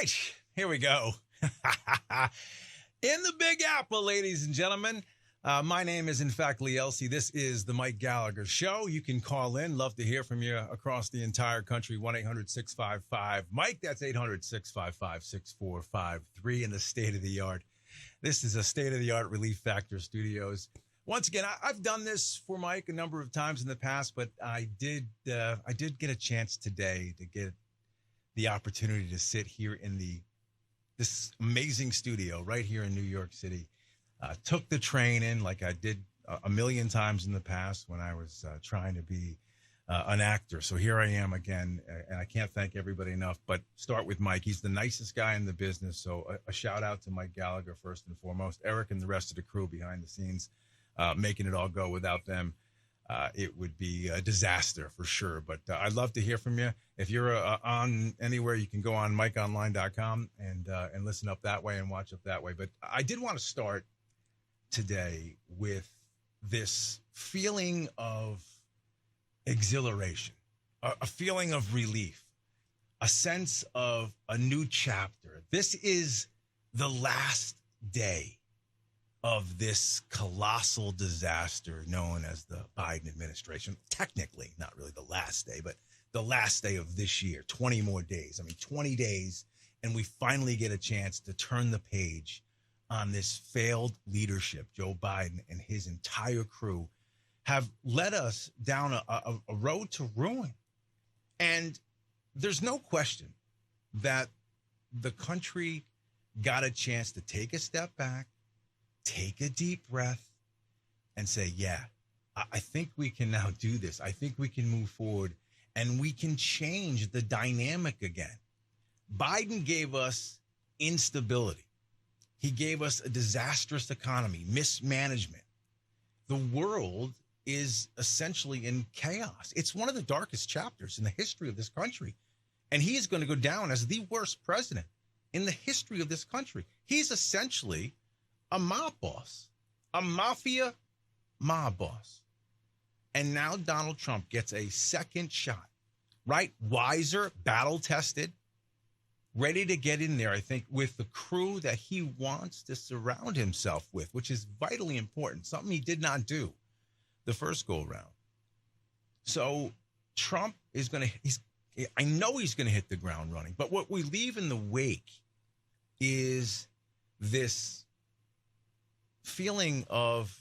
right, here we go. In the Big Apple, ladies and gentlemen. My name is, in fact, Lee Elsey. This is the Mike Gallagher Show. You can call in. Love to hear from you across the entire country. 1-800-655-MIKE. That's 800-655-6453 in the state-of-the-art. This is a state-of-the-art Relief Factor Studios. Once again, I've done this for Mike a number of times in the past, but I did get a chance today to get the opportunity to sit here in this amazing studio right here in New York City. Took the train in like I did a million times in the past when I was trying to be an actor. So here I am again, and I can't thank everybody enough, but start with Mike. He's the nicest guy in the business, so a shout out to Mike Gallagher first and foremost. Eric and the rest of the crew behind the scenes, making it all go. Without them, it would be a disaster for sure. But I'd love to hear from you. If you're on anywhere, you can go on mikeonline.com and listen up that way and watch up that way. But I did want to start today with this feeling of exhilaration, a feeling of relief, a sense of a new chapter. This is the last day of this colossal disaster known as the Biden administration. Technically, not really the last day, but the last day of this year, 20 more days. 20 days, and we finally get a chance to turn the page on this failed leadership. Joe Biden and his entire crew have led us down a road to ruin. And there's no question that the country got a chance to take a step back, take a deep breath, and say, yeah, I think we can now do this. I think we can move forward, and we can change the dynamic again. Biden gave us instability. He gave us a disastrous economy, mismanagement. The world is essentially in chaos. It's one of the darkest chapters in the history of this country. And he is going to go down as the worst president in the history of this country. He's essentially a mob boss, a mafia mob boss. And now Donald Trump gets a second shot, right? Wiser, battle-tested, ready to get in there, I think, with the crew that he wants to surround himself with, which is vitally important, something he did not do the first go-around. So Trump is going to, I know he's going to hit the ground running, but what we leave in the wake is this feeling of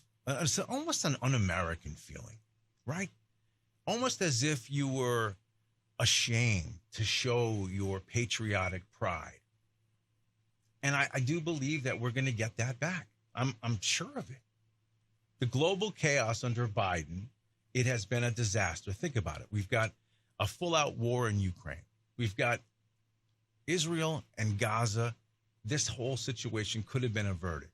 almost an un-American feeling, right? Almost as if you were ashamed to show your patriotic pride. And I do believe that we're going to get that back. I'm sure of it. The global chaos under Biden, it has been a disaster. Think about it. We've got a full-out war in Ukraine. We've got Israel and Gaza. This whole situation could have been averted.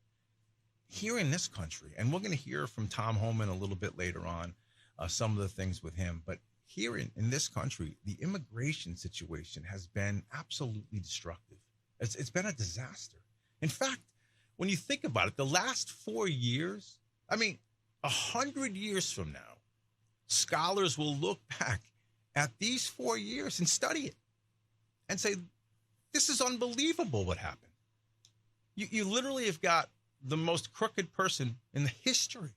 Here in this country, and we're going to hear from Tom Homan a little bit later on, some of the things with him, but here in this country, the immigration situation has been absolutely destructive. It's been a disaster. In fact, when you think about it, the last 4 years, 100 years from now, scholars will look back at these 4 years and study it and say, this is unbelievable what happened. You literally have got the most crooked person in the history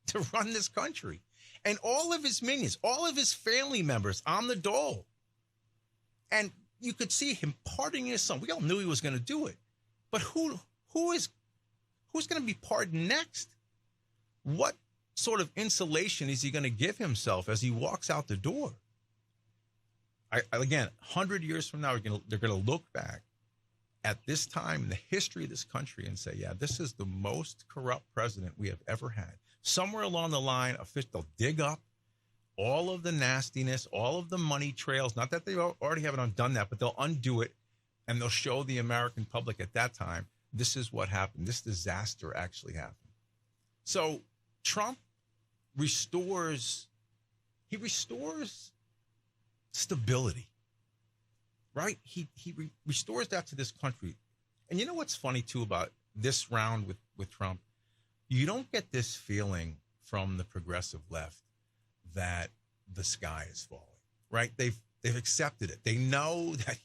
to run this country. And all of his minions, all of his family members on the dole. And you could see him pardoning his son. We all knew he was going to do it. But who's going to be pardoned next? What sort of insulation is he going to give himself as he walks out the door? Again, 100 years from now, they're going to look back at this time in the history of this country and say, yeah, this is the most corrupt president we have ever had. Somewhere along the line, they'll dig up all of the nastiness, all of the money trails. Not that they already haven't done that, but they'll undo it, and they'll show the American public at that time, this is what happened. This disaster actually happened. So Trump restores stability, right? He restores that to this country. And you know what's funny, too, about this round with Trump? You don't get this feeling from the progressive left that the sky is falling, right? They've accepted it. They know that,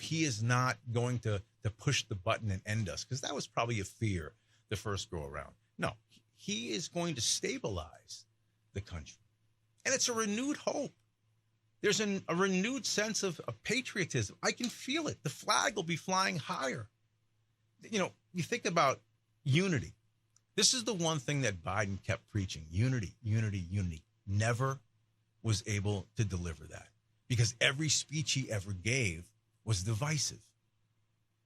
he is not going to push the button and end us, because that was probably a fear the first go around. No, he is going to stabilize the country. And it's a renewed hope. There's a renewed sense of patriotism. I can feel it. The flag will be flying higher. You think about unity. This is the one thing that Biden kept preaching: unity, unity, unity. Never was able to deliver that, because every speech he ever gave was divisive.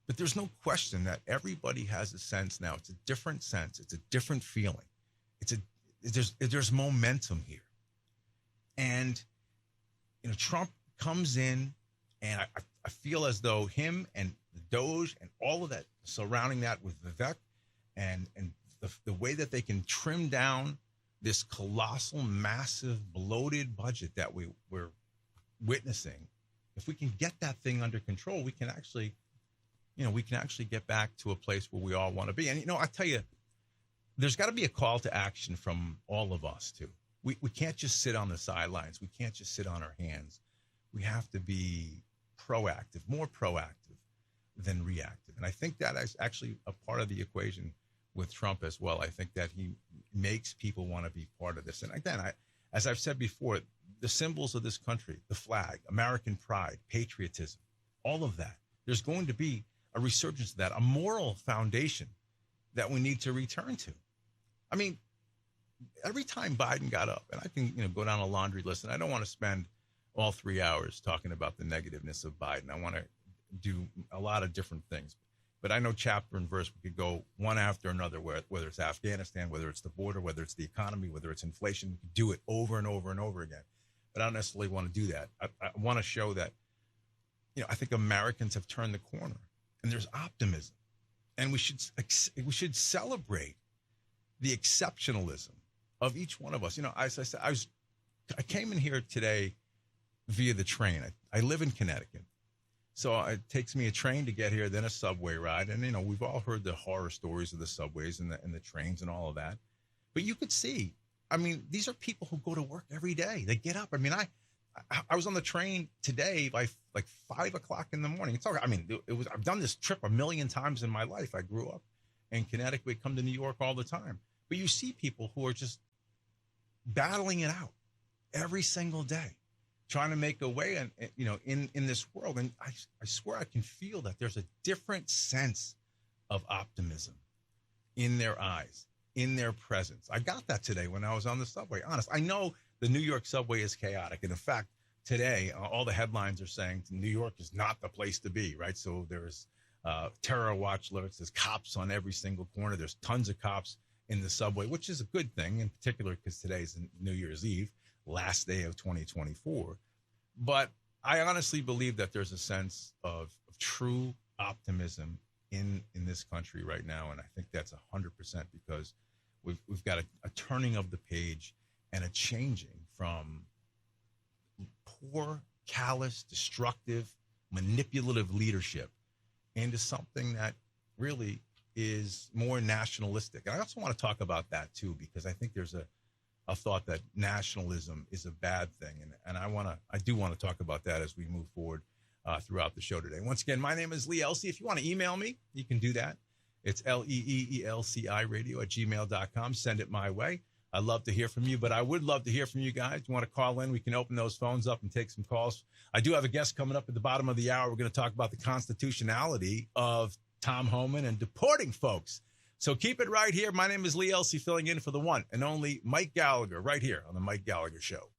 But there's no question that everybody has a sense now. It's a different sense. It's a different feeling. There's momentum here. And, Trump comes in, and I feel as though him and the Doge and all of that surrounding that with Vivek and the way that they can trim down this colossal, massive, bloated budget that we're witnessing. If we can get that thing under control, we can actually get back to a place where we all want to be. And, I tell you, there's got to be a call to action from all of us too. We can't just sit on the sidelines. We can't just sit on our hands. We have to be proactive, more proactive than reactive. And I think that is actually a part of the equation with Trump as well. I think that he makes people want to be part of this. And again, as I've said before, the symbols of this country, the flag, American pride, patriotism, all of that, there's going to be a resurgence of that, a moral foundation that we need to return to. I mean, every time Biden got up, and I can go down a laundry list, and I don't want to spend all 3 hours talking about the negativeness of Biden. I want to do a lot of different things. But I know chapter and verse, we could go one after another, whether it's Afghanistan, whether it's the border, whether it's the economy, whether it's inflation. We could do it over and over and over again. But I don't necessarily want to do that. I want to show that, I think Americans have turned the corner, and there's optimism. And we should celebrate the exceptionalism of each one of us. As I said, I came in here today via the train. I live in Connecticut. So it takes me a train to get here, then a subway ride. And, we've all heard the horror stories of the subways and the trains and all of that. But you could see, these are people who go to work every day. They get up. I was on the train today by like 5 o'clock in the morning. I've done this trip a million times in my life. I grew up in Connecticut. We come to New York all the time. But you see people who are just battling it out every single day, trying to make a way in this world. And I swear I can feel that there's a different sense of optimism in their eyes, in their presence. I got that today when I was on the subway. Honest, I know the New York subway is chaotic. And in fact, today, all the headlines are saying New York is not the place to be, right? So there's terror watch alerts. There's cops on every single corner. There's tons of cops in the subway, which is a good thing, in particular because today's New Year's Eve, last day of 2024. But I honestly believe that there's a sense of true optimism in this country right now. And I think that's 100% because we've got a turning of the page and a changing from poor, callous, destructive, manipulative leadership into something that really is more nationalistic. And I also want to talk about that too, because I think there's a thought that nationalism is a bad thing. And I do want to talk about that as we move forward throughout the show today. Once again, my name is Lee Elsey. If you want to email me, you can do that. It's leeelci@gmail.com. Send it my way. I'd love to hear from you, but I would love to hear from you guys. If you want to call in, we can open those phones up and take some calls. I do have a guest coming up at the bottom of the hour. We're going to talk about the constitutionality of Tom Homan and deporting folks. So keep it right here. My name is Lee Elsey, filling in for the one and only Mike Gallagher, right here on the Mike Gallagher Show.